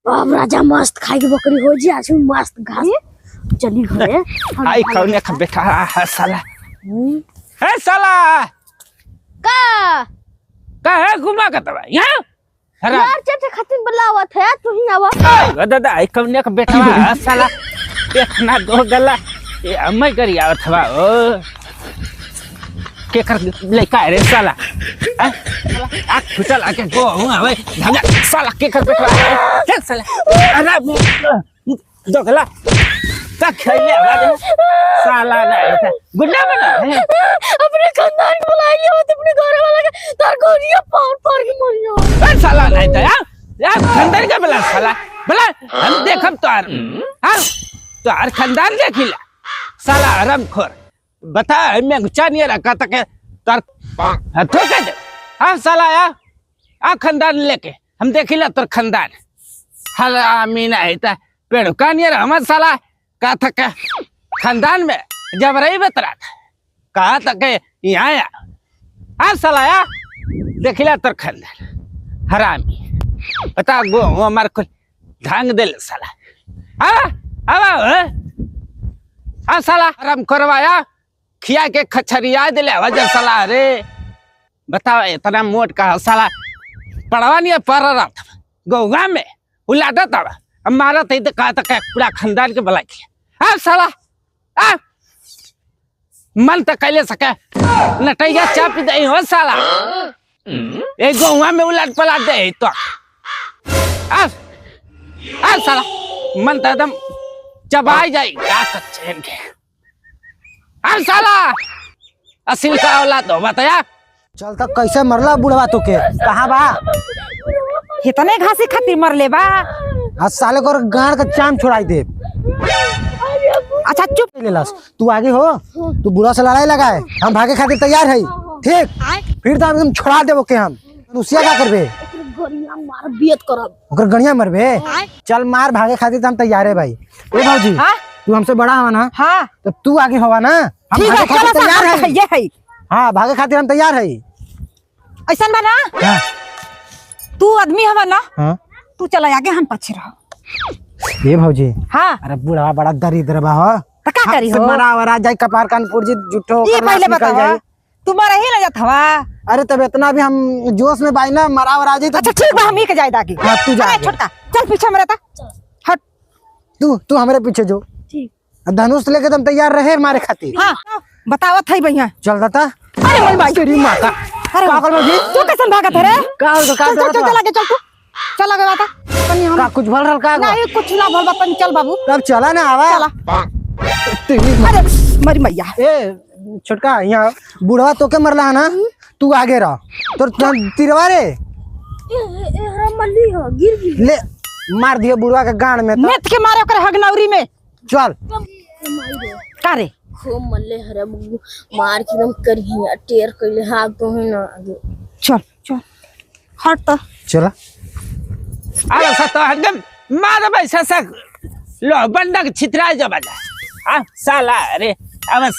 अब राजा मस्त खाई के बकरी हो जी आज मस्त घास चली घरे आई कौने का बेटा है साला है साला का है घुमा का तबा यहाँ यार चाचा खातिर बुलावत है तू ही आवा दादा आई कौने का बेटा है साला इतना दो गला ये अम्मा करी आवत हवा ओ के कर लेका रे साला आ फुटल आके गो हुआ भाई धागा साला के कर बेटा चल साला अरे दो गला तक खेले आवाज साला नहीं गुंडा बना अपने खानदान को बुलाइए मत अपने घर वाला के तार गोरिया पार के मर जाओ ए साला नहीं था यार खानदान का बुला साला बुला हम देखब तो हां तो हर खानदान देखिला साला हरामखोर बता मैं गुच्चा नहीं रखा तक तार ठोके दे हां साला आ खानदान लेके हम देखिला तोर खानदान हल आमीन है ता पेड़ का नहीं हम साला का था का खानदान में जब रही बतरा कहा था के यहाँ आया आ साला देखिला तोर खानदान हरामी बता गो हमार को ढंग दे साला आ साला हराम करवाया खिया के खचरिया दिले वजह साला रे बताओ इतना मोट का साला पड़वा नहीं पड़ रहा था गोगा में उलाटा था हमारा तो कहा था पूरा खानदान के बुला किया आ साला आ मन तो कैले सके नटैया चाप दे हो साला एक गोवा में उलट पलट दे तो आ साला मन तो एकदम चबाई जाए क्या कच्चे के आ साला असिल का औलाद हो बताया चल तक कैसे मरला बुढ़वा तो के कहाँ बा इतने घासी खातिर मर ले बा आज साले को गाड़ का चाम छोड़ाई दे अच्छा चुप ले लस तू आगे हो तू बुढ़ा से लड़ाई लगाए हम भागे खातिर तैयार है ठीक फिर तो एकदम छोड़ा देबो के हम उसिया का करबे गड़िया मार बियत करब ओकर गणिया मरबे चल मार भागे खातिर तो हम तैयार है भाई ए भौजी तू हमसे बड़ा हवा ना हां तो तू आगे होवा ना हम भागे खातिर तैयार है ये है हां भागे खातिर हम तैयार है ऐसा बा ना हां तू आदमी हवा ना हां तू चला आगे हम पीछे रहो ये भौजी हां अरे बुढ़वा बड़ा दरिद्र बा हो तो का करी हो मरा वरा जाए कपार कानपुर जी जुठो ये पहले बतावा तुम्हारा ही ना जात हवा अरे तब इतना भी हम जोश में बाई ना मरा वरा जाए अच्छा ठीक बा हम ही के जाए दागी हां तू जा छोटा चल पीछे में रहता हट तू हमारे पीछे जो ठीक धनुष लेके तुम तैयार रहे मारे खातिर हां बतावत है भैया चल दाता अरे मन भाई तेरी माता अरे पागल भौजी तू कैसे भागत है रे का हो का चल आगे चल तू चल आगे बाता तनी हम का कुछ भल रहल का नहीं कुछ ना भल बतन चल बाबू तब चला ना आवा चला तेरी अरे मरी मैया ए छोटका यहाँ बुढ़वा तो के मरला है ना तू आगे रह तो तिरवा रे मल्ली हो गिर गई ले मार दियो बुढ़वा के गांड में तो नेत के मारे ओकर हगनौरी में चल का रे खूब मल्ले हरे मार के एकदम करिया टेर कइले हाथ तो है ना आगे चल चल हट तो चला अरे सतो एकदम मार भाई ससक लो बंडक छितरा जा बजा आ साला रे अवस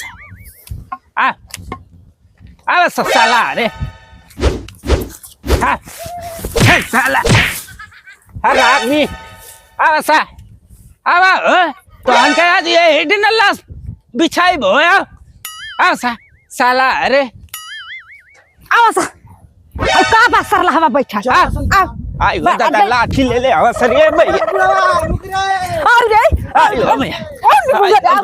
आ अवस साला रे हा साला हर आदमी अवस आवा तो अंके आज ये हिडन लास बिछाई भोया अवस साला रे आवा सा का बा सरला हवा बैठा आ आई हो दादा लाठी ले ले अवस रे भैया अरे आई हो भैया